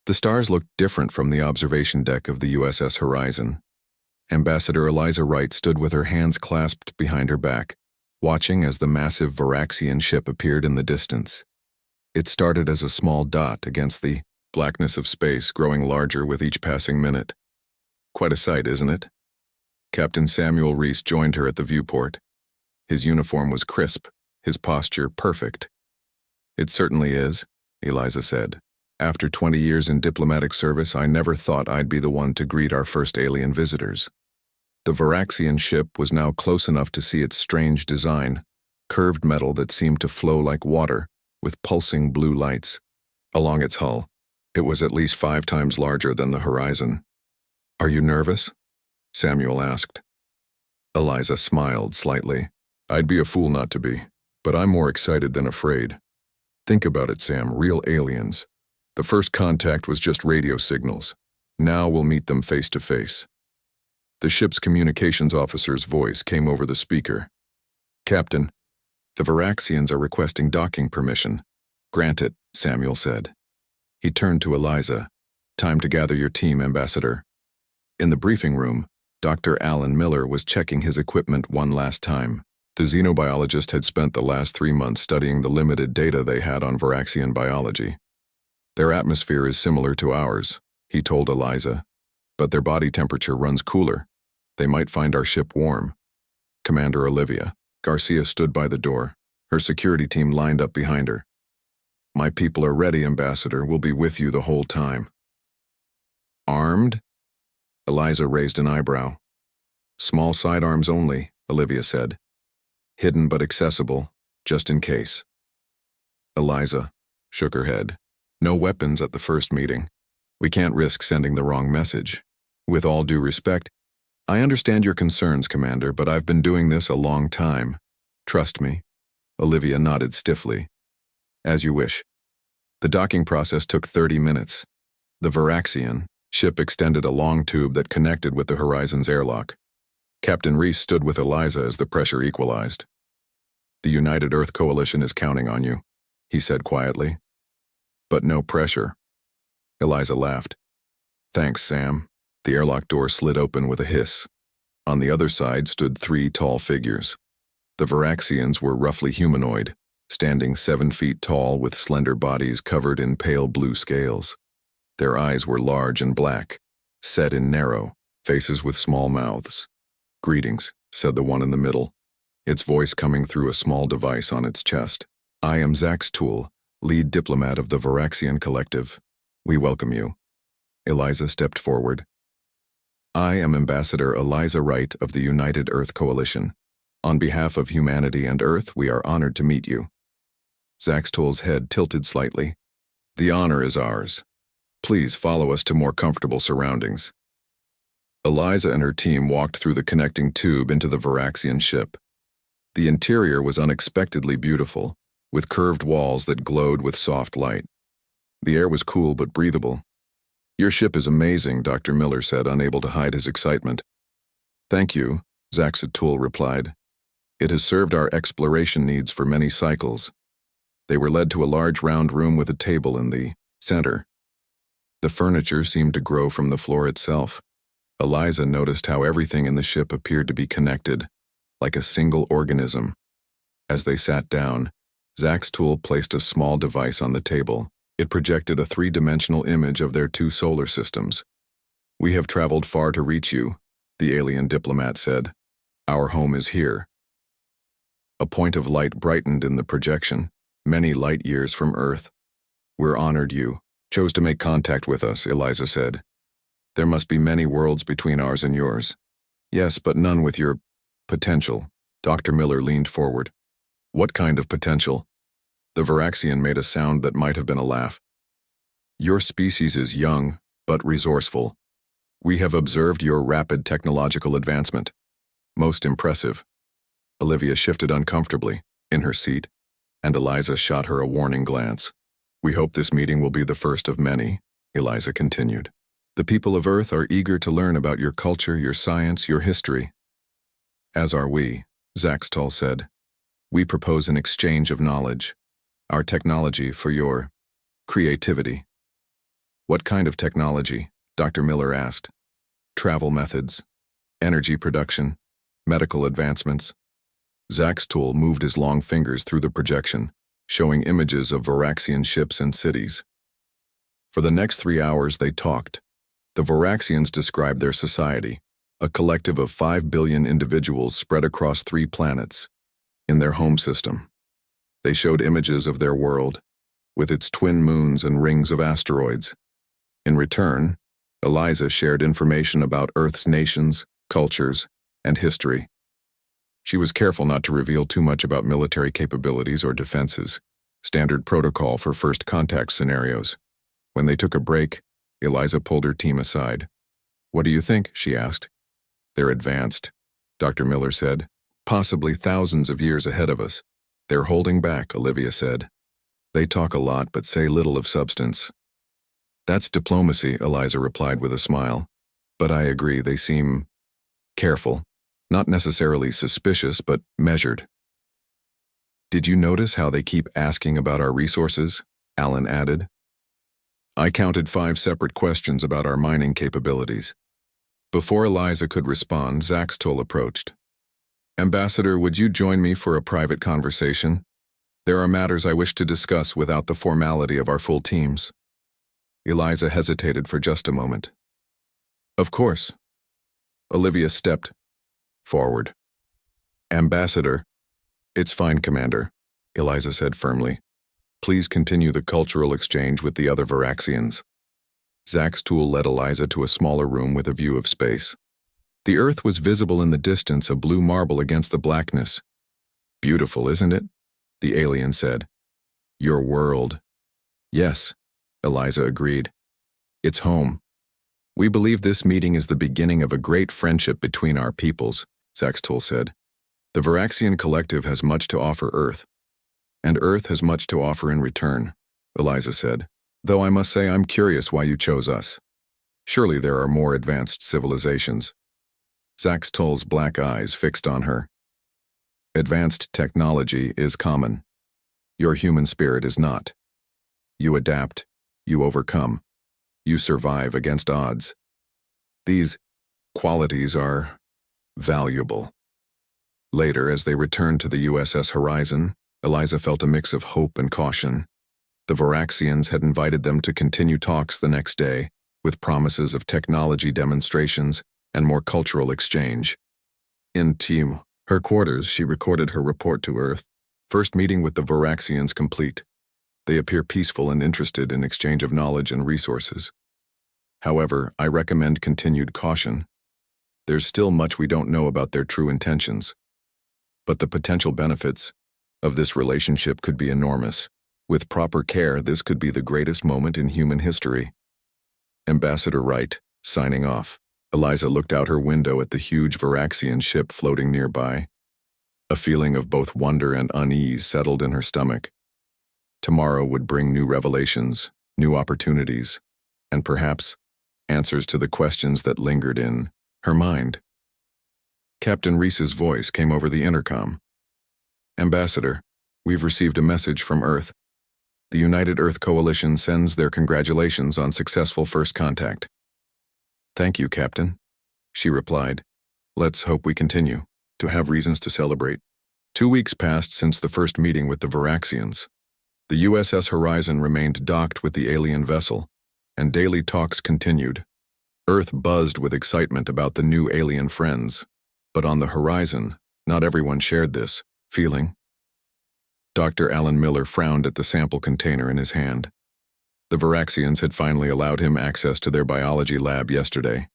The stars looked different from the observation deck of the USS Horizon. Ambassador Eliza Wright stood with her hands clasped behind her back, watching as the massive Varaxian ship appeared in the distance. It started as a small dot against the blackness of space, growing larger with each passing minute. Quite a sight, isn't it? Captain Samuel Reese joined her at the viewport. His uniform was crisp, his posture perfect. It certainly is, Eliza said. After 20 years in diplomatic service, I never thought I'd be the one to greet our first alien visitors. The Varaxian ship was now close enough to see its strange design, curved metal that seemed to flow like water, with pulsing blue lights. Along its hull, it was at least 5 times larger than the Horizon. Are you nervous? Samuel asked. Eliza smiled slightly. I'd be a fool not to be, but I'm more excited than afraid. Think about it, Sam, real aliens. The first contact was just radio signals. Now we'll meet them face to face. The ship's communications officer's voice came over the speaker. Captain, the Varaxians are requesting docking permission. Grant it, Samuel said. He turned to Eliza. Time to gather your team, Ambassador. In the briefing room, Dr. Alan Miller was checking his equipment one last time. The xenobiologist had spent the last 3 months studying the limited data they had on Varaxian biology. Their atmosphere is similar to ours, he told Eliza, but their body temperature runs cooler. They might find our ship warm. Commander Olivia Garcia stood by the door, her security team lined up behind her. My people are ready, Ambassador. We'll be with you the whole time. Armed? Eliza raised an eyebrow. Small sidearms only, Olivia said. Hidden but accessible, just in case. Eliza shook her head. No weapons at the first meeting. We can't risk sending the wrong message. With all due respect, I understand your concerns, Commander, but I've been doing this a long time. Trust me. Olivia nodded stiffly. As you wish. The docking process took 30 minutes. The Varaxian ship extended a long tube that connected with the Horizon's airlock. Captain Reese stood with Eliza as the pressure equalized. The United Earth Coalition is counting on you, he said quietly. But no pressure. Eliza laughed. Thanks, Sam. The airlock door slid open with a hiss. On the other side stood 3 tall figures. The Varaxians were roughly humanoid, standing 7 feet tall with slender bodies covered in pale blue scales. Their eyes were large and black, set in narrow, faces with small mouths. Greetings, said the one in the middle, its voice coming through a small device on its chest. I am Zaxtool, lead diplomat of the Varaxian Collective. We welcome you. Eliza stepped forward. I am Ambassador Eliza Wright of the United Earth Coalition. On behalf of humanity and Earth, we are honored to meet you. Zaxtool's head tilted slightly. The honor is ours. Please follow us to more comfortable surroundings. Eliza and her team walked through the connecting tube into the Varaxian ship. The interior was unexpectedly beautiful, with curved walls that glowed with soft light. The air was cool but breathable. Your ship is amazing, Dr. Miller said, unable to hide his excitement. Thank you, Zaxtool replied. It has served our exploration needs for many cycles. They were led to a large round room with a table in the center. The furniture seemed to grow from the floor itself. Eliza noticed how everything in the ship appeared to be connected, like a single organism. As they sat down, Zaxtool placed a small device on the table. It projected a 3-dimensional image of their 2 solar systems. We have traveled far to reach you, the alien diplomat said. Our home is here. A point of light brightened in the projection, many light years from Earth. We're honored you chose to make contact with us, Eliza said. There must be many worlds between ours and yours. Yes, but none with your potential. Dr. Miller leaned forward. What kind of potential? The Varaxian made a sound that might have been a laugh. Your species is young, but resourceful. We have observed your rapid technological advancement. Most impressive. Olivia shifted uncomfortably in her seat, and Eliza shot her a warning glance. We hope this meeting will be the first of many, Eliza continued. The people of Earth are eager to learn about your culture, your science, your history. As are we, Zaxtool said. We propose an exchange of knowledge, our technology for your creativity. What kind of technology? Dr. Miller asked. Travel methods, energy production, medical advancements. Zaxtool moved his long fingers through the projection, showing images of Varaxian ships and cities. For the next 3 hours they talked. The Varaxians described their society, a collective of 5 billion individuals spread across 3 planets, in their home system. They showed images of their world, with its twin moons and rings of asteroids. In return, Eliza shared information about Earth's nations, cultures, and history. She was careful not to reveal too much about military capabilities or defenses, standard protocol for first contact scenarios. When they took a break, Eliza pulled her team aside. What do you think? She asked. They're advanced, Dr. Miller said. Possibly thousands of years ahead of us. They're holding back, Olivia said. They talk a lot but say little of substance. That's diplomacy, Eliza replied with a smile. But I agree, they seem careful. Not necessarily suspicious, but measured. Did you notice how they keep asking about our resources? Alan added. I counted 5 separate questions about our mining capabilities. Before Eliza could respond, Zaxtool approached. Ambassador, would you join me for a private conversation? There are matters I wish to discuss without the formality of our full teams. Eliza hesitated for just a moment. Of course. Olivia stepped forward. Ambassador. It's fine, Commander, Eliza said firmly. Please continue the cultural exchange with the other Varaxians. Zaxtool led Eliza to a smaller room with a view of space. The Earth was visible in the distance, a blue marble against the blackness. Beautiful, isn't it? The alien said. Your world. Yes, Eliza agreed. It's home. We believe this meeting is the beginning of a great friendship between our peoples, Zaxtool said. The Varaxian collective has much to offer Earth. And Earth has much to offer in return, Eliza said. Though I must say I'm curious why you chose us. Surely there are more advanced civilizations. Zaxtool's black eyes fixed on her. Advanced technology is common. Your human spirit is not. You adapt. You overcome. You survive against odds. These qualities are valuable. Later, as they returned to the USS Horizon, Eliza felt a mix of hope and caution. The Varaxians had invited them to continue talks the next day, with promises of technology demonstrations and more cultural exchange. In Team, her quarters, she recorded her report to Earth. First meeting with the Varaxians complete. They appear peaceful and interested in exchange of knowledge and resources. However, I recommend continued caution. There's still much we don't know about their true intentions. But the potential benefits of this relationship could be enormous. With proper care, this could be the greatest moment in human history. Ambassador Wright, signing off. Eliza looked out her window at the huge Varaxian ship floating nearby. A feeling of both wonder and unease settled in her stomach. Tomorrow would bring new revelations, new opportunities, and perhaps answers to the questions that lingered in her mind. Captain Reese's voice came over the intercom. Ambassador, we've received a message from Earth. The United Earth Coalition sends their congratulations on successful first contact. Thank you, Captain, she replied. Let's hope we continue to have reasons to celebrate. 2 weeks passed since the first meeting with the Varaxians. The USS Horizon remained docked with the alien vessel, and daily talks continued. Earth buzzed with excitement about the new alien friends, but on the Horizon, not everyone shared this feeling. Dr. Alan Miller frowned at the sample container in his hand. The Varaxians had finally allowed him access to their biology lab yesterday.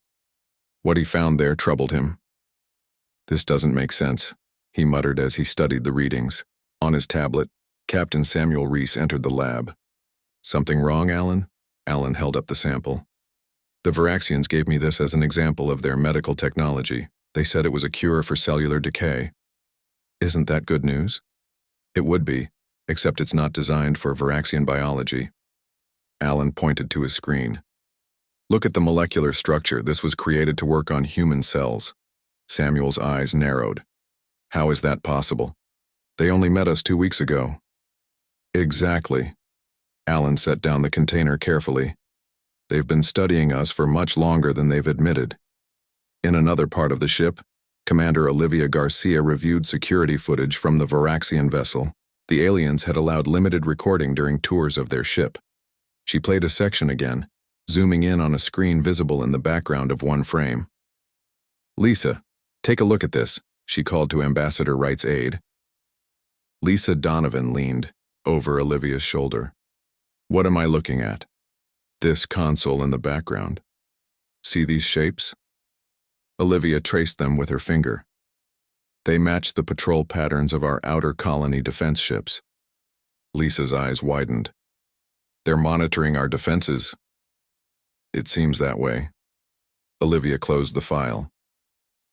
What he found there troubled him. This doesn't make sense, he muttered as he studied the readings. On his tablet, Captain Samuel Reese entered the lab. Something wrong, Alan? Alan held up the sample. The Varaxians gave me this as an example of their medical technology. They said it was a cure for cellular decay. Isn't that good news? It would be, except it's not designed for Varaxian biology. Alan pointed to his screen. Look at the molecular structure. This was created to work on human cells. Samuel's eyes narrowed. How is that possible? They only met us 2 weeks ago. Exactly. Alan set down the container carefully. They've been studying us for much longer than they've admitted. In another part of the ship, Commander Olivia Garcia reviewed security footage from the Varaxian vessel. The aliens had allowed limited recording during tours of their ship. She played a section again, zooming in on a screen visible in the background of one frame. "Lisa, take a look at this," she called to Ambassador Wright's aide. Lisa Donovan leaned over Olivia's shoulder. "What am I looking at?" "This console in the background. See these shapes?" Olivia traced them with her finger. "They match the patrol patterns of our outer colony defense ships." Lisa's eyes widened. "They're monitoring our defenses." "It seems that way." Olivia closed the file.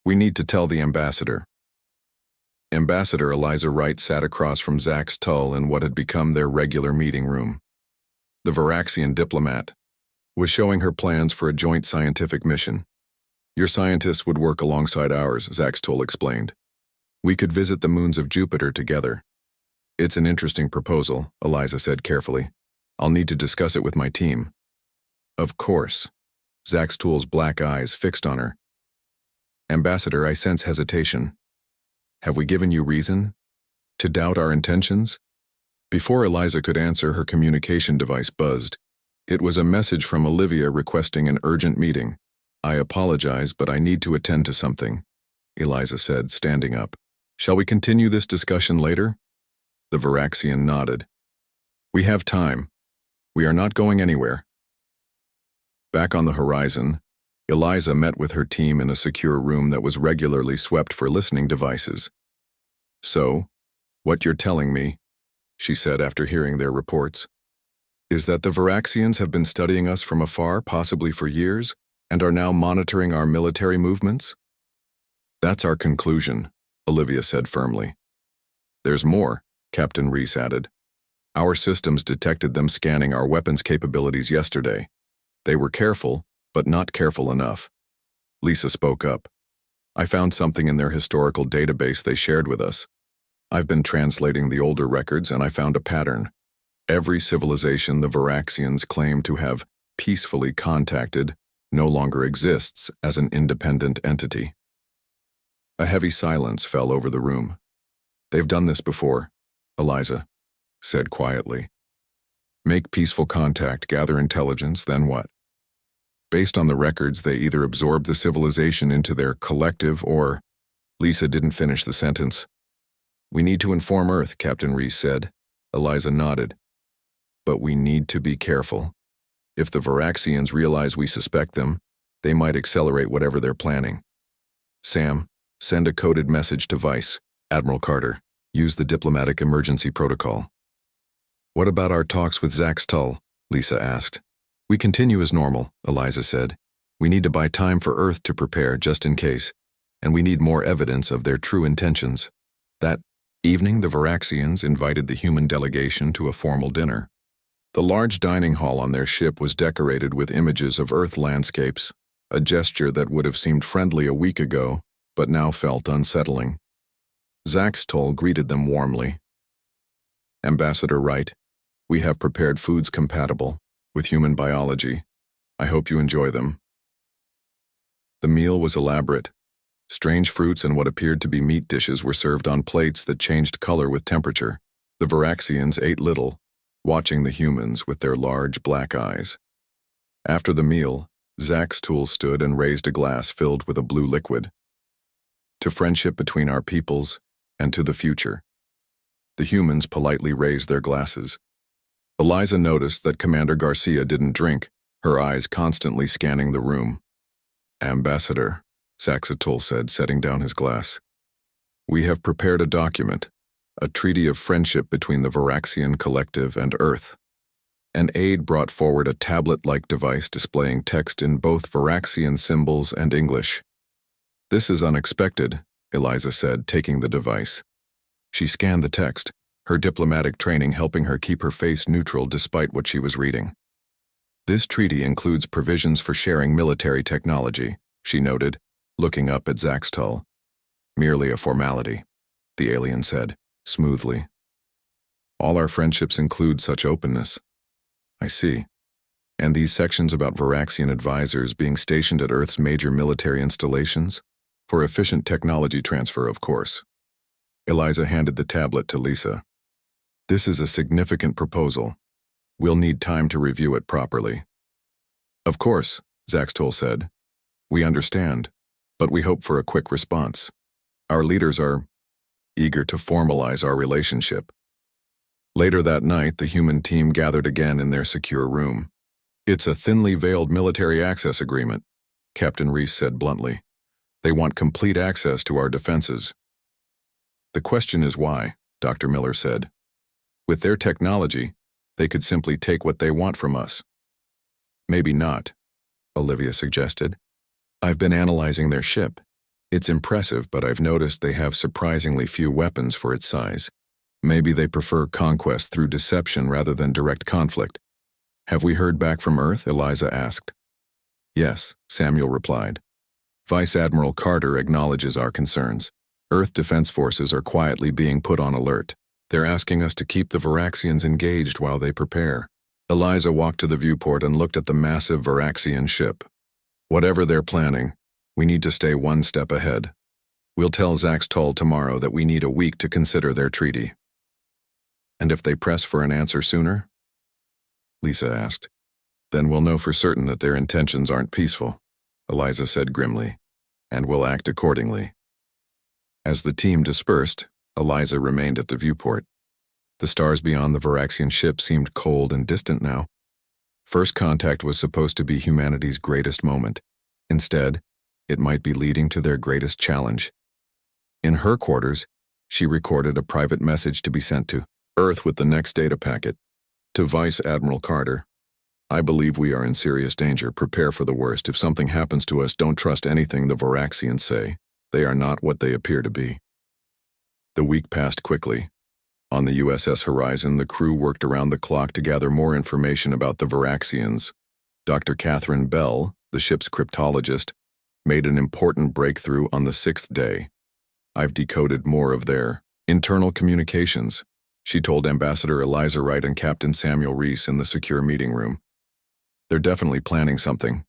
"We need to tell the ambassador." Ambassador Eliza Wright sat across from Zax Tull in what had become their regular meeting room. The Varaxian diplomat was showing her plans for a joint scientific mission. "Your scientists would work alongside ours," Zax Tull explained. "We could visit the moons of Jupiter together." "It's an interesting proposal," Eliza said carefully. "I'll need to discuss it with my team." "Of course." Zax Tull's black eyes fixed on her. "Ambassador, I sense hesitation. Have we given you reason to doubt our intentions?" Before Eliza could answer, her communication device buzzed. It was a message from Olivia requesting an urgent meeting. "I apologize, but I need to attend to something," Eliza said, standing up. "Shall we continue this discussion later?" The Varaxian nodded. "We have time. We are not going anywhere." Back on the horizon, Eliza met with her team in a secure room that was regularly swept for listening devices. "So, what you're telling me," she said after hearing their reports, "is that the Varaxians have been studying us from afar, possibly for years, and are now monitoring our military movements?" "That's our conclusion," Olivia said firmly. "There's more," Captain Reese added. "Our systems detected them scanning our weapons capabilities yesterday. They were careful, but not careful enough." Lisa spoke up. "I found something in their historical database they shared with us. I've been translating the older records and I found a pattern. Every civilization the Varaxians claim to have peacefully contacted no longer exists as an independent entity." A heavy silence fell over the room. "They've done this before," Eliza said quietly. "Make peaceful contact, gather intelligence, then what? Based on the records, they either absorb the civilization into their collective or—" Lisa didn't finish the sentence. "We need to inform Earth," Captain Reese said. Eliza nodded. "But we need to be careful. If the Varaxians realize we suspect them, they might accelerate whatever they're planning. Sam, send a coded message to Vice Admiral Carter. Use the diplomatic emergency protocol." "What about our talks with Zax Tull?" Lisa asked. "We continue as normal," Eliza said. "We need to buy time for Earth to prepare just in case, and we need more evidence of their true intentions." That evening, the Varaxians invited the human delegation to a formal dinner. The large dining hall on their ship was decorated with images of Earth landscapes, a gesture that would have seemed friendly a week ago, but now felt unsettling. Zax Tull greeted them warmly. "Ambassador Wright, we have prepared foods compatible with human biology. I hope you enjoy them." The meal was elaborate. Strange fruits and what appeared to be meat dishes were served on plates that changed color with temperature. The Varaxians ate little, watching the humans with their large black eyes. After the meal, Zax Tull stood and raised a glass filled with a blue liquid. "To friendship between our peoples and to the future." The humans politely raised their glasses. Eliza noticed that Commander Garcia didn't drink, her eyes constantly scanning the room. "Ambassador," Zax Tull said, setting down his glass, "we have prepared a document, a treaty of friendship between the Varaxian Collective and Earth." An aide brought forward a tablet-like device displaying text in both Varaxian symbols and English. "This is unexpected," Eliza said, taking the device. She scanned the text, her diplomatic training helping her keep her face neutral despite what she was reading. "This treaty includes provisions for sharing military technology," she noted, looking up at Zax Tull. "Merely a formality," the alien said, smoothly. "All our friendships include such openness." "I see." And these sections about Varaxian advisors being stationed at Earth's major military installations? For efficient technology transfer, of course. Eliza handed the tablet to Lisa. This is a significant proposal. We'll need time to review it properly. Of course, Zaxtol said. We understand, but we hope for a quick response. Our leaders are eager to formalize our relationship. Later that night, the human team gathered again in their secure room. It's a thinly veiled military access agreement, Captain Reese said bluntly. They want complete access to our defenses. The question is why, Dr. Miller said. With their technology, they could simply take what they want from us. Maybe not, Olivia suggested. I've been analyzing their ship. It's impressive, but I've noticed they have surprisingly few weapons for its size. Maybe they prefer conquest through deception rather than direct conflict. Have we heard back from Earth? Eliza asked. Yes, Samuel replied. Vice Admiral Carter acknowledges our concerns. Earth Defense Forces are quietly being put on alert. They're asking us to keep the Varaxians engaged while they prepare. Eliza walked to the viewport and looked at the massive Varaxian ship. Whatever they're planning, we need to stay one step ahead. We'll tell Zaxtol tomorrow that we need a week to consider their treaty. And if they press for an answer sooner? Lisa asked. Then we'll know for certain that their intentions aren't peaceful, Eliza said grimly, and we'll act accordingly. As the team dispersed, Eliza remained at the viewport. The stars beyond the Varaxian ship seemed cold and distant now. First contact was supposed to be humanity's greatest moment. Instead, it might be leading to their greatest challenge. In her quarters, she recorded a private message to be sent to Earth with the next data packet. To Vice Admiral Carter, I believe we are in serious danger. Prepare for the worst. If something happens to us, don't trust anything the Varaxians say. They are not what they appear to be. The week passed quickly. On the USS Horizon, the crew worked around the clock to gather more information about the Varaxians. Dr. Catherine Bell, the ship's cryptologist, made an important breakthrough on the 6th day. I've decoded more of their internal communications, she told Ambassador Eliza Wright and Captain Samuel Reese in the secure meeting room. They're definitely planning something.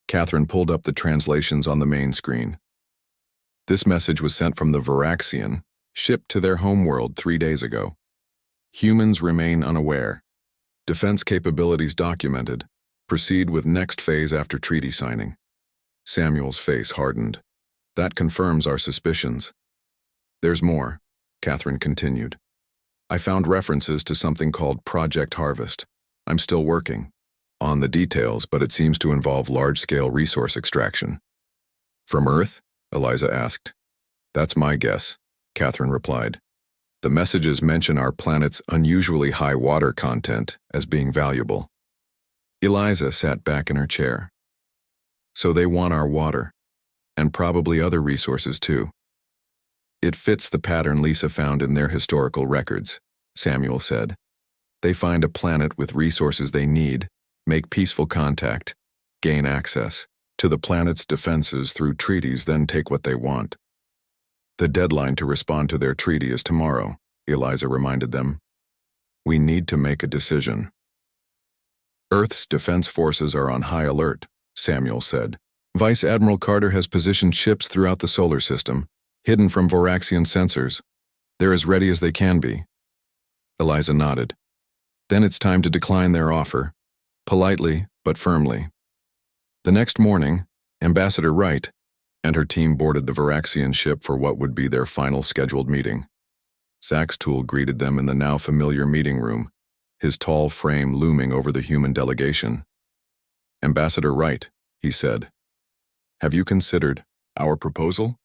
Catherine pulled up the translations on the main screen. This message was sent from the Varaxian, shipped to their homeworld 3 days ago. Humans remain unaware. Defense capabilities documented. Proceed with next phase after treaty signing. Samuel's face hardened. That confirms our suspicions. There's more, Catherine continued. I found references to something called Project Harvest. I'm still working on the details, but it seems to involve large-scale resource extraction. From Earth? Eliza asked. That's my guess, Catherine replied. The messages mention our planet's unusually high water content as being valuable. Eliza sat back in her chair. So they want our water, and probably other resources too. It fits the pattern Lisa found in their historical records, Samuel said. They find a planet with resources they need, make peaceful contact, gain access to the planet's defenses through treaties, then take what they want. The deadline to respond to their treaty is tomorrow, Eliza reminded them. We need to make a decision. Earth's defense forces are on high alert, Samuel said. Vice Admiral Carter has positioned ships throughout the solar system, hidden from Varaxian sensors. They're as ready as they can be. Eliza nodded. Then it's time to decline their offer, politely but firmly. The next morning, Ambassador Wright and her team boarded the Varaxian ship for what would be their final scheduled meeting. Zaxtol greeted them in the now familiar meeting room, his tall frame looming over the human delegation. Ambassador Wright, he said, have you considered our proposal?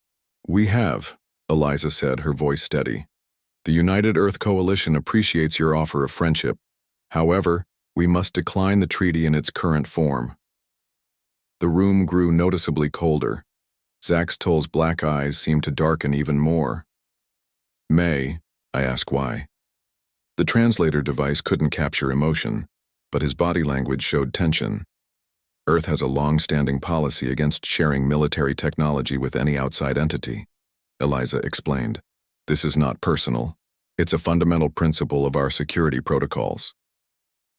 We have, Eliza said, her voice steady. The United Earth Coalition appreciates your offer of friendship. However, we must decline the treaty in its current form. The room grew noticeably colder. Zaxtol's black eyes seemed to darken even more. May, I asked why. The translator device couldn't capture emotion, but his body language showed tension. Earth has a long-standing policy against sharing military technology with any outside entity, Eliza explained. This is not personal. It's a fundamental principle of our security protocols.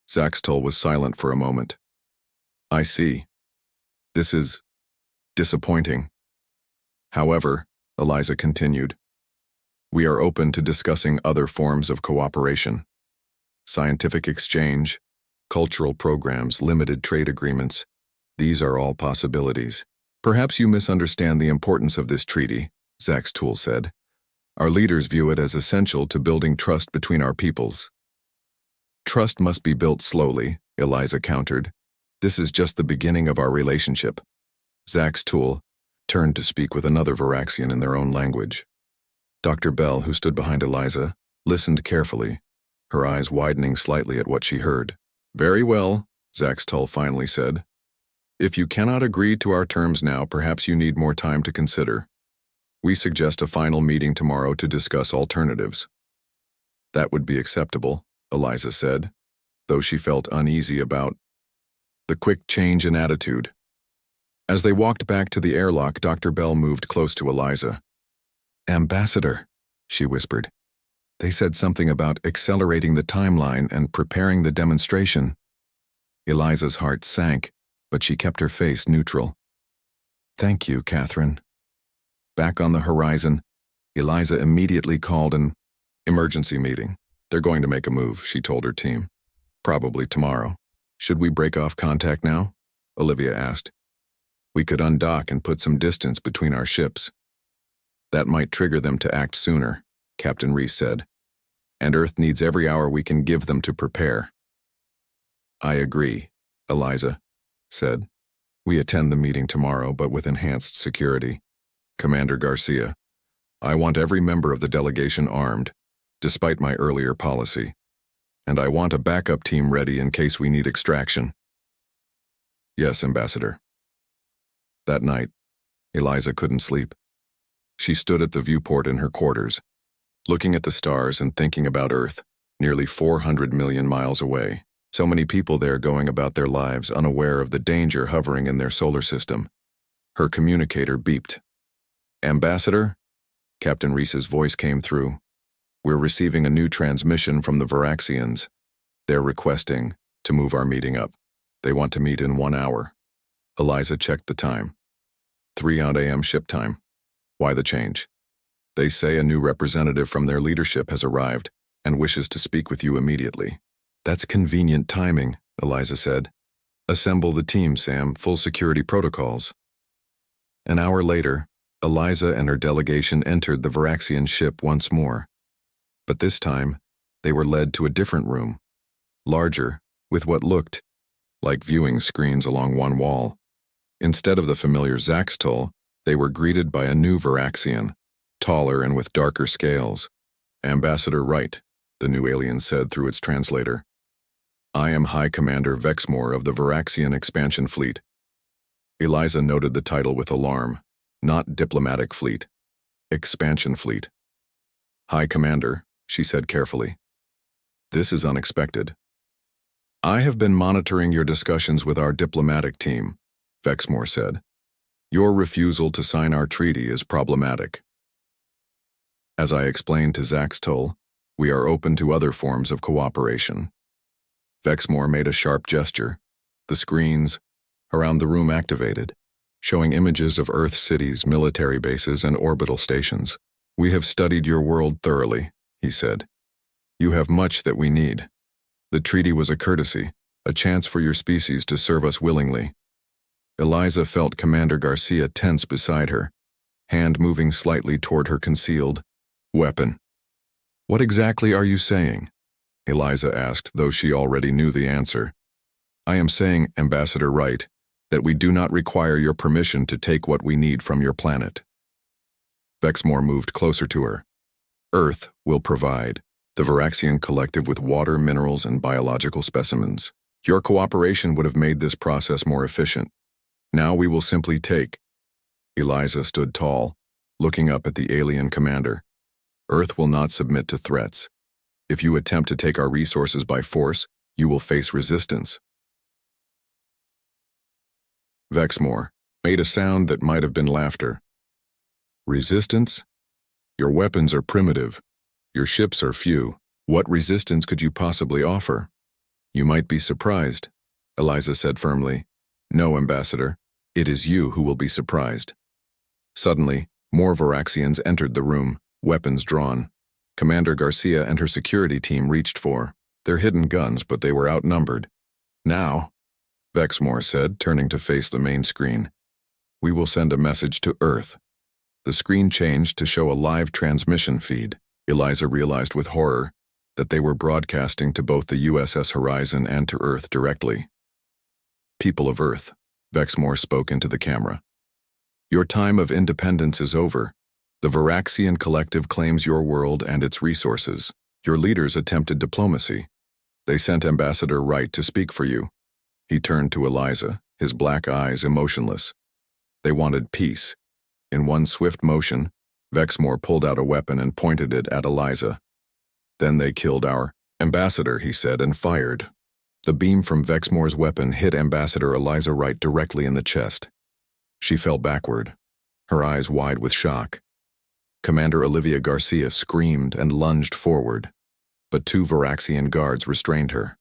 Zaxtel was silent for a moment. I see. This is disappointing. However, Eliza continued, we are open to discussing other forms of cooperation. Scientific exchange, cultural programs, limited trade agreements. These are all possibilities. Perhaps you misunderstand the importance of this treaty, Zaxtel said. Our leaders view it as essential to building trust between our peoples. Trust must be built slowly, Eliza countered. This is just the beginning of our relationship. Zaxtel turned to speak with another Varaxian in their own language. Dr. Bell, who stood behind Eliza, listened carefully, her eyes widening slightly at what she heard. Very well, Zaxtel finally said. If you cannot agree to our terms now, perhaps you need more time to consider. We suggest a final meeting tomorrow to discuss alternatives. That would be acceptable, Eliza said, though she felt uneasy about the quick change in attitude. As they walked back to the airlock, Dr. Bell moved close to Eliza. Ambassador, she whispered. They said something about accelerating the timeline and preparing the demonstration. Eliza's heart sank, but she kept her face neutral. Thank you, Catherine. Back on the horizon, Eliza immediately called an emergency meeting. They're going to make a move, she told her team. Probably tomorrow. Should we break off contact now? Olivia asked. We could undock and put some distance between our ships. That might trigger them to act sooner, Captain Reese said. And Earth needs every hour we can give them to prepare. I agree, Eliza said. We attend the meeting tomorrow, but with enhanced security. Commander Garcia, I want every member of the delegation armed, despite my earlier policy. And I want a backup team ready in case we need extraction. Yes, Ambassador. That night, Eliza couldn't sleep. She stood at the viewport in her quarters, looking at the stars and thinking about Earth, nearly 400 million miles away. So many people there going about their lives unaware of the danger hovering in their solar system. Her communicator beeped. Ambassador? Captain Reese's voice came through. We're receiving a new transmission from the Varaxians. They're requesting to move our meeting up. They want to meet in 1 hour. Eliza checked the time. 3 a.m. ship time. Why the change? They say a new representative from their leadership has arrived and wishes to speak with you immediately. That's convenient timing, Eliza said. Assemble the team, Sam. Full security protocols. An hour later, Eliza and her delegation entered the Varaxian ship once more. But this time, they were led to a different room, larger, with what looked like viewing screens along one wall. Instead of the familiar Zaxtel, they were greeted by a new Varaxian, taller and with darker scales. Ambassador Wright, the new alien said through its translator. I am High Commander Vexmore of the Varaxian Expansion Fleet. Eliza noted the title with alarm. Not Diplomatic Fleet. Expansion Fleet. High Commander, she said carefully. This is unexpected. I have been monitoring your discussions with our diplomatic team, Vexmore said. Your refusal to sign our treaty is problematic. As I explained to Zaxtel, we are open to other forms of cooperation. Vexmore made a sharp gesture. The screens around the room activated, showing images of Earth cities, military bases, and orbital stations. We have studied your world thoroughly, he said. You have much that we need. The treaty was a courtesy, a chance for your species to serve us willingly. Eliza felt Commander Garcia tense beside her, hand moving slightly toward her concealed weapon. What exactly are you saying? Eliza asked, though she already knew the answer. I am saying, Ambassador Wright, that we do not require your permission to take what we need from your planet. Vexmore moved closer to her. Earth will provide the Varaxian collective with water, minerals, and biological specimens. Your cooperation would have made this process more efficient. Now we will simply take. Eliza stood tall, looking up at the alien commander. Earth will not submit to threats. If you attempt to take our resources by force, you will face resistance. Vexmore made a sound that might have been laughter. Resistance? Your weapons are primitive. Your ships are few. What resistance could you possibly offer? You might be surprised, Eliza said firmly. No, Ambassador. It is you who will be surprised. Suddenly, more Varaxians entered the room, weapons drawn. Commander Garcia and her security team reached for their hidden guns, but they were outnumbered. Now, Vexmore said, turning to face the main screen, we will send a message to Earth. The screen changed to show a live transmission feed. Eliza realized with horror that they were broadcasting to both the USS Horizon and to Earth directly. People of Earth, Vexmore spoke into the camera. Your time of independence is over. The Varaxian Collective claims your world and its resources. Your leaders attempted diplomacy. They sent Ambassador Wright to speak for you. He turned to Eliza, his black eyes emotionless. They wanted peace. In one swift motion, Vexmore pulled out a weapon and pointed it at Eliza. Then they killed our ambassador, he said, and fired. The beam from Vexmore's weapon hit Ambassador Eliza Wright directly in the chest. She fell backward, her eyes wide with shock. Commander Olivia Garcia screamed and lunged forward, but two Varaxian guards restrained her.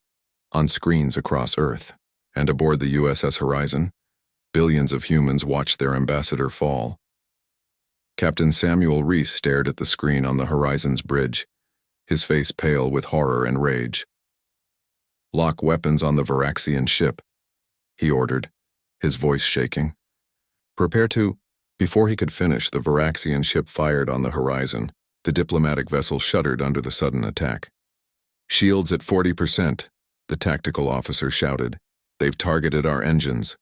On screens across Earth and aboard the USS Horizon, billions of humans watched their ambassador fall. Captain Samuel Reese stared at the screen on the Horizon's bridge, his face pale with horror and rage. Lock weapons on the Varaxian ship, he ordered, his voice shaking. Prepare to... Before he could finish, the Varaxian ship fired on the Horizon. The diplomatic vessel shuddered under the sudden attack. Shields at 40%, the tactical officer shouted. They've targeted our engines.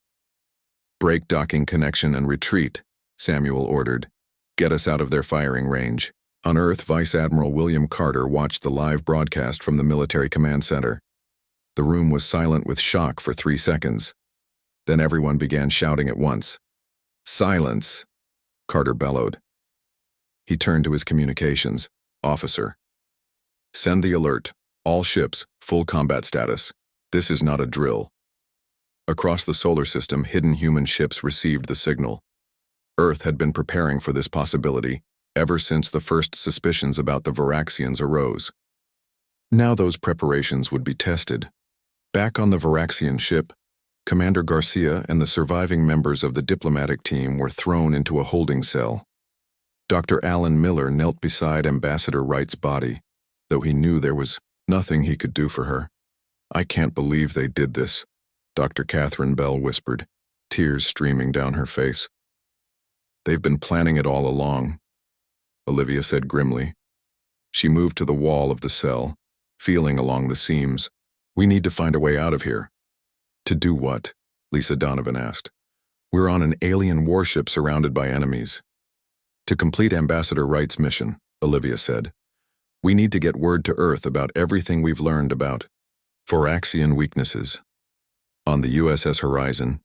Break docking connection and retreat, Samuel ordered. Get us out of their firing range. On Earth, Vice Admiral William Carter watched the live broadcast from the military command center. The room was silent with shock for 3 seconds. Then everyone began shouting at once. Silence, Carter bellowed. He turned to his communications. Officer. Send the alert. All ships, full combat status. This is not a drill. Across the solar system, hidden human ships received the signal. Earth had been preparing for this possibility ever since the first suspicions about the Varaxians arose. Now those preparations would be tested. Back on the Varaxian ship, Commander Garcia and the surviving members of the diplomatic team were thrown into a holding cell. Dr. Alan Miller knelt beside Ambassador Wright's body, though he knew there was nothing he could do for her. I can't believe they did this, Dr. Catherine Bell whispered, tears streaming down her face. They've been planning it all along, Olivia said grimly. She moved to the wall of the cell, feeling along the seams. We need to find a way out of here. To do what? Lisa Donovan asked. We're on an alien warship surrounded by enemies. To complete Ambassador Wright's mission, Olivia said. We need to get word to Earth about everything we've learned about Varaxian weaknesses. On the USS Horizon,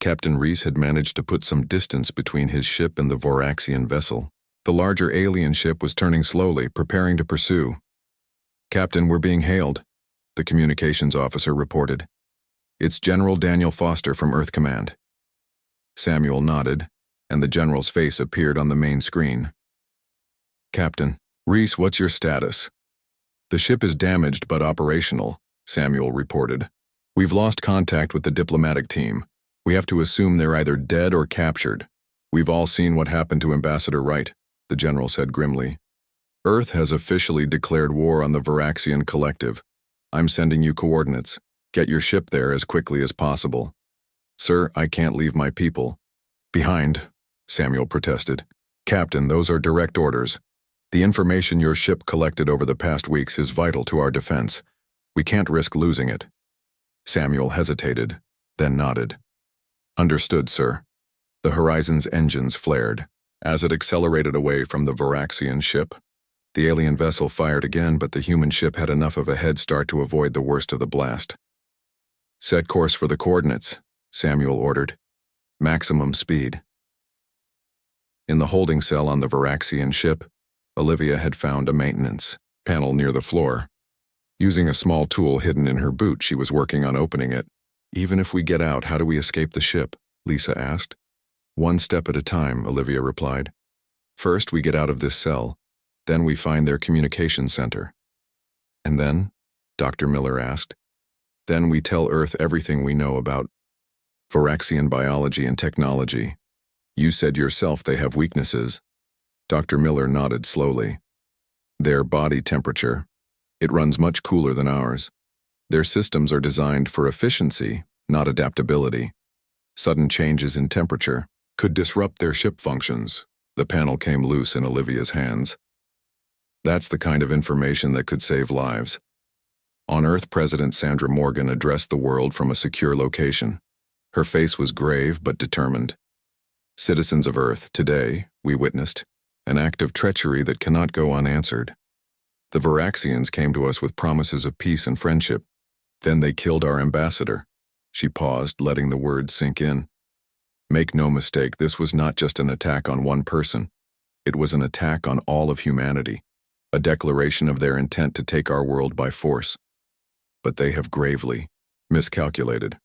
Captain Reese had managed to put some distance between his ship and the Varaxian vessel. The larger alien ship was turning slowly, preparing to pursue. Captain, we're being hailed, the communications officer reported. It's General Daniel Foster from Earth Command. Samuel nodded, and the general's face appeared on the main screen. Captain, Reese, what's your status? The ship is damaged but operational, Samuel reported. We've lost contact with the diplomatic team. We have to assume they're either dead or captured. We've all seen what happened to Ambassador Wright, the general said grimly. Earth has officially declared war on the Varaxian Collective. I'm sending you coordinates. Get your ship there as quickly as possible. Sir, I can't leave my people behind, Samuel protested. Captain, those are direct orders. The information your ship collected over the past weeks is vital to our defense. We can't risk losing it. Samuel hesitated, then nodded. Understood, sir. The Horizon's engines flared. As it accelerated away from the Varaxian ship, the alien vessel fired again, but the human ship had enough of a head start to avoid the worst of the blast. Set course for the coordinates, Samuel ordered. Maximum speed. In the holding cell on the Varaxian ship, Olivia had found a maintenance panel near the floor. Using a small tool hidden in her boot, she was working on opening it. Even if we get out, how do we escape the ship? Lisa asked. One step at a time, Olivia replied. First, we get out of this cell. Then we find their communications center. And then? Dr. Miller asked. Then we tell Earth everything we know about Varaxian biology and technology. You said yourself they have weaknesses. Dr. Miller nodded slowly. Their body temperature. It runs much cooler than ours. Their systems are designed for efficiency, not adaptability. Sudden changes in temperature could disrupt their ship functions. The panel came loose in Olivia's hands. That's the kind of information that could save lives. On Earth, President Sandra Morgan addressed the world from a secure location. Her face was grave but determined. Citizens of Earth, today, we witnessed an act of treachery that cannot go unanswered. The Varaxians came to us with promises of peace and friendship. Then they killed our ambassador. She paused, letting the words sink in. Make no mistake, this was not just an attack on one person. It was an attack on all of humanity, a declaration of their intent to take our world by force. But they have gravely miscalculated.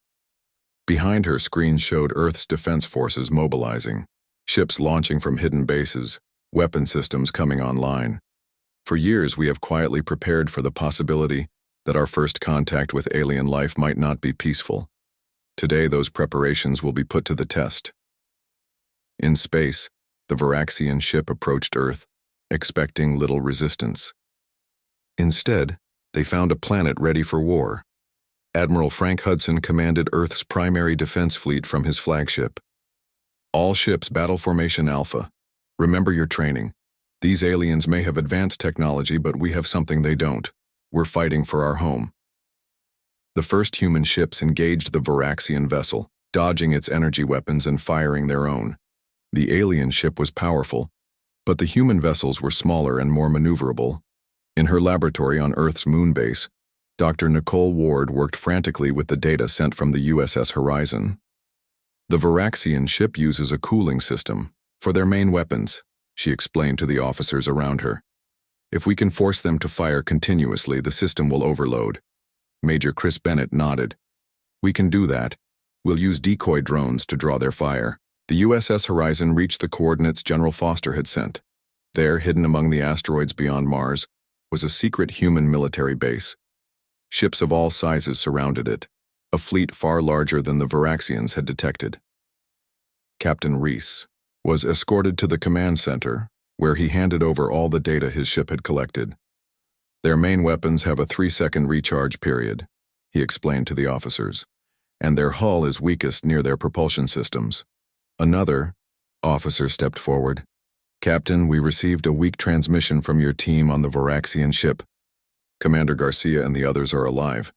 Behind her, screens showed Earth's defense forces mobilizing, ships launching from hidden bases, weapon systems coming online. For years, we have quietly prepared for the possibility that our first contact with alien life might not be peaceful. Today, those preparations will be put to the test. In space, the Varaxian ship approached Earth, expecting little resistance. Instead, they found a planet ready for war. Admiral Frank Hudson commanded Earth's primary defense fleet from his flagship. All ships, Battle Formation Alpha. Remember your training. These aliens may have advanced technology, but we have something they don't. We're fighting for our home. The first human ships engaged the Varaxian vessel, dodging its energy weapons and firing their own. The alien ship was powerful, but the human vessels were smaller and more maneuverable. In her laboratory on Earth's moon base, Dr. Nicole Ward worked frantically with the data sent from the USS Horizon. The Varaxian ship uses a cooling system for their main weapons, she explained to the officers around her. If we can force them to fire continuously, the system will overload. Major Chris Bennett nodded. We can do that. We'll use decoy drones to draw their fire. The USS Horizon reached the coordinates General Foster had sent. There, hidden among the asteroids beyond Mars, was a secret human military base. Ships of all sizes surrounded it, a fleet far larger than the Varaxians had detected. Captain Reese was escorted to the command center, where he handed over all the data his ship had collected. Their main weapons have a 3-second recharge period, he explained to the officers, and their hull is weakest near their propulsion systems. Another officer stepped forward. Captain, we received a weak transmission from your team on the Varaxian ship. Commander Garcia and the others are alive.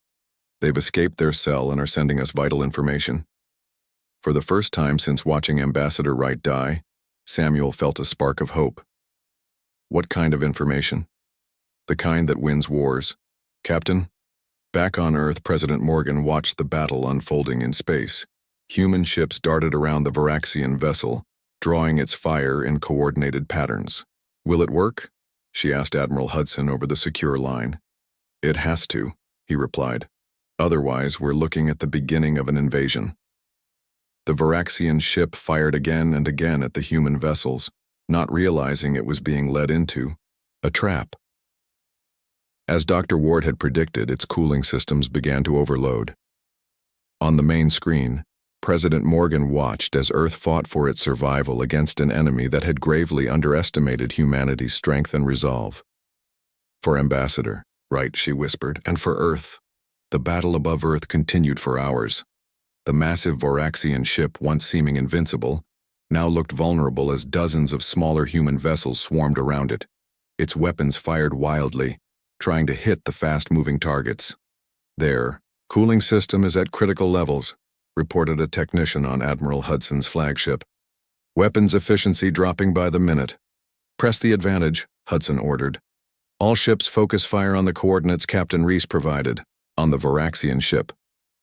They've escaped their cell and are sending us vital information. For the first time since watching Ambassador Wright die, Samuel felt a spark of hope. What kind of information? The kind that wins wars. Captain, back on Earth, President Morgan watched the battle unfolding in space. Human ships darted around the Varaxian vessel, drawing its fire in coordinated patterns. Will it work? She asked Admiral Hudson over the secure line. It has to, he replied. Otherwise, we're looking at the beginning of an invasion. The Varaxian ship fired again and again at the human vessels, not realizing it was being led into a trap. As Dr. Ward had predicted, its cooling systems began to overload. On the main screen, President Morgan watched as Earth fought for its survival against an enemy that had gravely underestimated humanity's strength and resolve. For Ambassador Wright, she whispered, and for Earth. The battle above Earth continued for hours. The massive Varaxian ship, once seeming invincible, now looked vulnerable as dozens of smaller human vessels swarmed around it. Its weapons fired wildly, trying to hit the fast-moving targets. Their cooling system is at critical levels, reported a technician on Admiral Hudson's flagship. Weapons efficiency dropping by the minute. Press the advantage, Hudson ordered. All ships focus fire on the coordinates Captain Reese provided. On the Varaxian ship,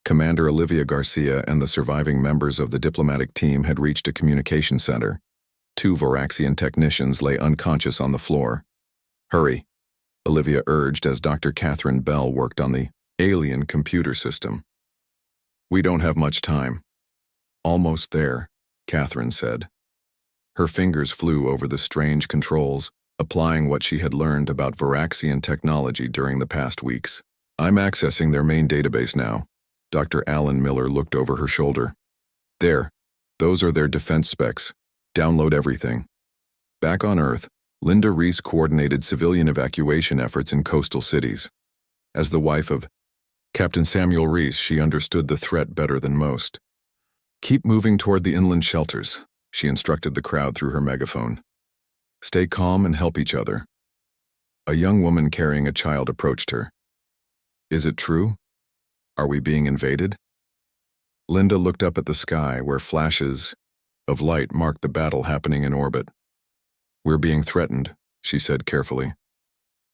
Commander Olivia Garcia and the surviving members of the diplomatic team had reached a communication center. 2 Varaxian technicians lay unconscious on the floor. Hurry, Olivia urged as Dr. Catherine Bell worked on the alien computer system. We don't have much time. Almost there, Catherine said. Her fingers flew over the strange controls, applying what she had learned about Varaxian technology during the past weeks. I'm accessing their main database now. Dr. Alan Miller looked over her shoulder. There. Those are their defense specs. Download everything. Back on Earth, Linda Reese coordinated civilian evacuation efforts in coastal cities. As the wife of Captain Samuel Reese, she understood the threat better than most. Keep moving toward the inland shelters, she instructed the crowd through her megaphone. Stay calm and help each other. A young woman carrying a child approached her. Is it true? Are we being invaded? Linda looked up at the sky where flashes of light marked the battle happening in orbit. We're being threatened, she said carefully.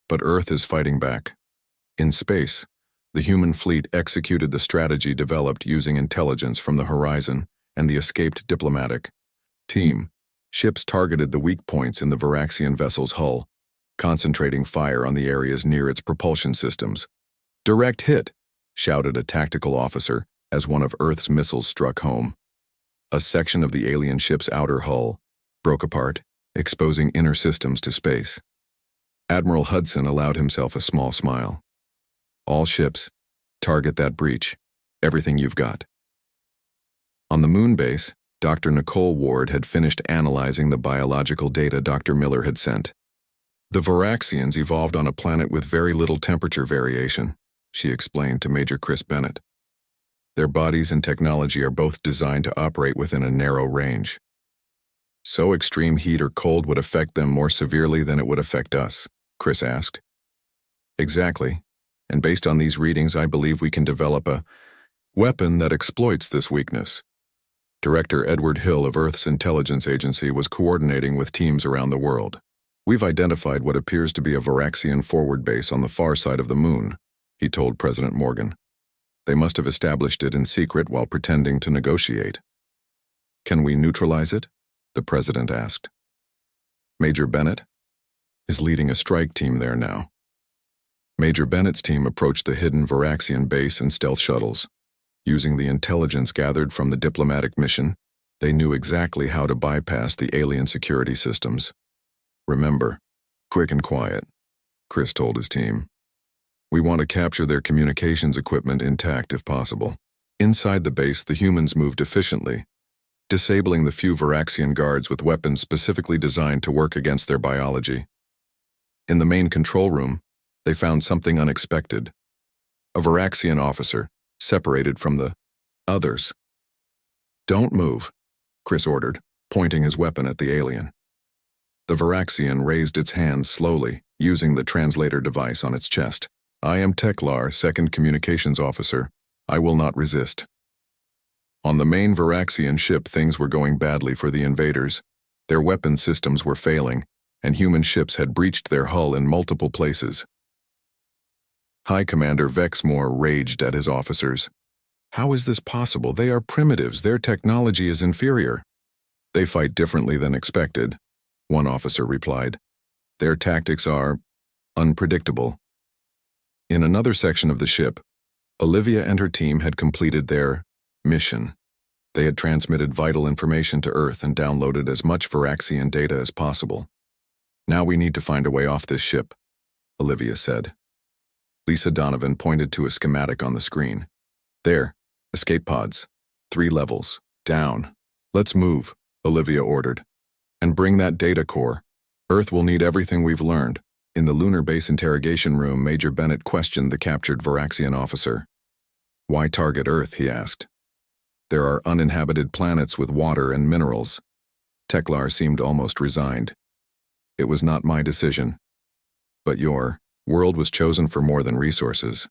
But Earth is fighting back. In space, the human fleet executed the strategy developed using intelligence from the horizon and the escaped diplomatic team. Ships targeted the weak points in the Varaxian vessel's hull, concentrating fire on the areas near its propulsion systems. Direct hit, shouted a tactical officer as one of Earth's missiles struck home. A section of the alien ship's outer hull broke apart, exposing inner systems to space. Admiral Hudson allowed himself a small smile. All ships, target that breach. Everything you've got. On the moon base, Dr. Nicole Ward had finished analyzing the biological data Dr. Miller had sent. The Varaxians evolved on a planet with very little temperature variation, she explained to Major Chris Bennett. Their bodies and technology are both designed to operate within a narrow range. So extreme heat or cold would affect them more severely than it would affect us, Chris asked. Exactly. And based on these readings, I believe we can develop a weapon that exploits this weakness. Director Edward Hill of Earth's intelligence agency was coordinating with teams around the world. We've identified what appears to be a Varaxian forward base on the far side of the moon, he told President Morgan. They must have established it in secret while pretending to negotiate. Can we neutralize it? The president asked. Major Bennett is leading a strike team there now. Major Bennett's team approached the hidden Varaxian base in stealth shuttles. Using the intelligence gathered from the diplomatic mission, they knew exactly how to bypass the alien security systems. Remember, quick and quiet, Chris told his team. We want to capture their communications equipment intact if possible. Inside the base, the humans moved efficiently, disabling the few Varaxian guards with weapons specifically designed to work against their biology. In the main control room, they found something unexpected. A Varaxian officer, separated from the others. Don't move, Chris ordered, pointing his weapon at the alien. The Varaxian raised its hand slowly, using the translator device on its chest. I am Teklar, Second Communications Officer. I will not resist. On the main Varaxian ship, things were going badly for the invaders. Their weapon systems were failing, and human ships had breached their hull in multiple places. High Commander Vexmore raged at his officers. How is this possible? They are primitives. Their technology is inferior. They fight differently than expected, one officer replied. Their tactics are unpredictable. In another section of the ship, Olivia and her team had completed their mission. They had transmitted vital information to Earth and downloaded as much Varaxian data as possible. Now we need to find a way off this ship, Olivia said. Lisa Donovan pointed to a schematic on the screen. There, escape pods. 3 levels. Down. Let's move, Olivia ordered. And bring that data core. Earth will need everything we've learned. In the lunar base interrogation room, Major Bennett questioned the captured Varaxian officer. Why target Earth, he asked. There are uninhabited planets with water and minerals. Teklar seemed almost resigned. It was not my decision. But your world was chosen for more than resources.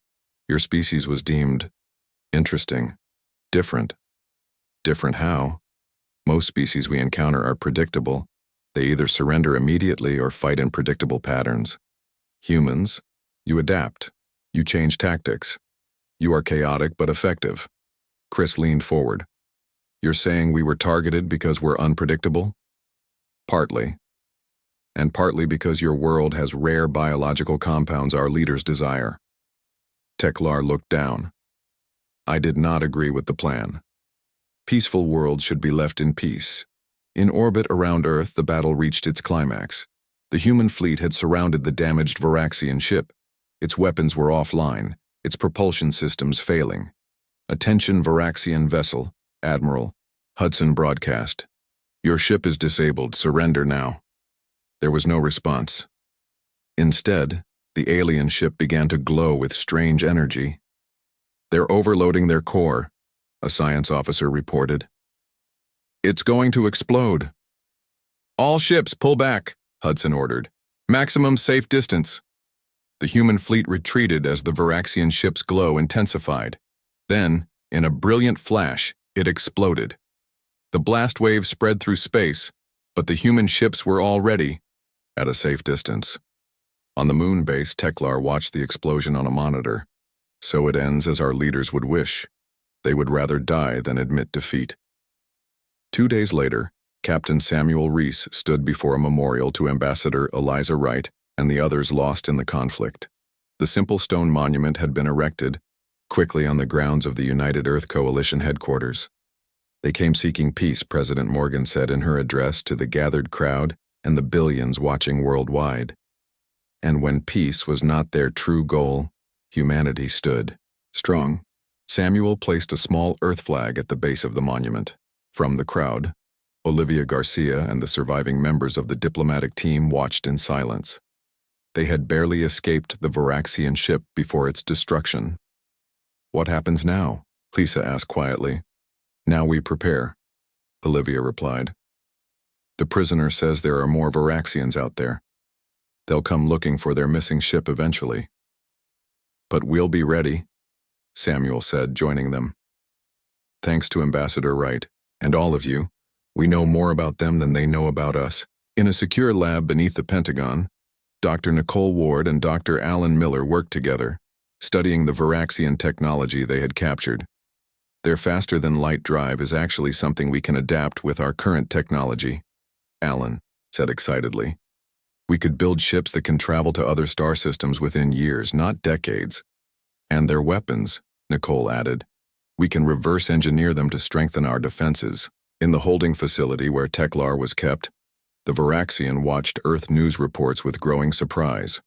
Your species was deemed interesting, different. Different how? Most species we encounter are predictable. They either surrender immediately or fight in predictable patterns. Humans, you adapt. You change tactics. You are chaotic but effective. Chris leaned forward. You're saying we were targeted because we're unpredictable? Partly. And partly because your world has rare biological compounds our leaders desire. Teklar looked down. I did not agree with the plan. Peaceful worlds should be left in peace. In orbit around Earth, the battle reached its climax. The human fleet had surrounded the damaged Varaxian ship. Its weapons were offline, its propulsion systems failing. Attention Varaxian vessel, Admiral, Hudson broadcast. Your ship is disabled, surrender now. There was no response. Instead, the alien ship began to glow with strange energy. They're overloading their core, a science officer reported. It's going to explode. All ships pull back, Hudson ordered. Maximum safe distance. The human fleet retreated as the Varaxian ship's glow intensified. Then, in a brilliant flash, it exploded. The blast wave spread through space, but the human ships were already at a safe distance. On the moon base, Teklar watched the explosion on a monitor. So it ends as our leaders would wish. They would rather die than admit defeat. 2 days later, Captain Samuel Reese stood before a memorial to Ambassador Eliza Wright and the others lost in the conflict. The simple stone monument had been erected quickly on the grounds of the United Earth Coalition headquarters. They came seeking peace, President Morgan said in her address to the gathered crowd and the billions watching worldwide. And when peace was not their true goal, humanity stood strong. Samuel placed a small earth flag at the base of the monument. From the crowd, Olivia Garcia and the surviving members of the diplomatic team watched in silence. They had barely escaped the Varaxian ship before its destruction. What happens now? Lisa asked quietly. Now we prepare, Olivia replied. The prisoner says there are more Varaxians out there. They'll come looking for their missing ship eventually. But we'll be ready, Samuel said, joining them. Thanks to Ambassador Wright, and all of you, we know more about them than they know about us. In a secure lab beneath the Pentagon, Dr. Nicole Ward and Dr. Alan Miller worked together, studying the Varaxian technology they had captured. Their faster-than-light drive is actually something we can adapt with our current technology, Alan said excitedly. We could build ships that can travel to other star systems within years, not decades. And their weapons, Nicole added. We can reverse engineer them to strengthen our defenses. In the holding facility where Teklar was kept, the Varaxian watched Earth news reports with growing surprise.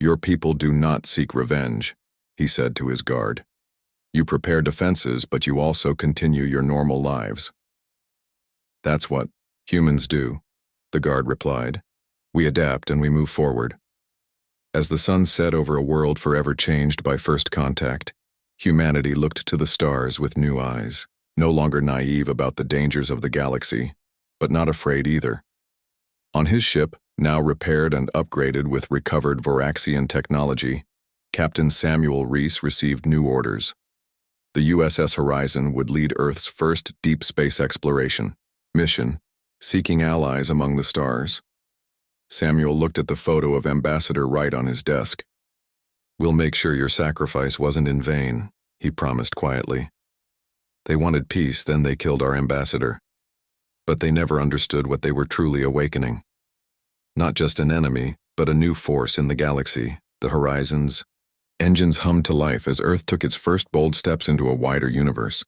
Your people do not seek revenge, he said to his guard. You prepare defenses, but you also continue your normal lives. That's what humans do, the guard replied. We adapt and we move forward. As the sun set over a world forever changed by first contact, humanity looked to the stars with new eyes, no longer naive about the dangers of the galaxy, but not afraid either. On his ship, now repaired and upgraded with recovered Varaxian technology, Captain Samuel Reese received new orders. The USS Horizon would lead Earth's first deep space exploration mission, seeking allies among the stars. Samuel looked at the photo of Ambassador Wright on his desk. We'll make sure your sacrifice wasn't in vain, he promised quietly. They wanted peace, then they killed our ambassador. But they never understood what they were truly awakening. Not just an enemy, but a new force in the galaxy, the Horizons. Engines hummed to life as Earth took its first bold steps into a wider universe.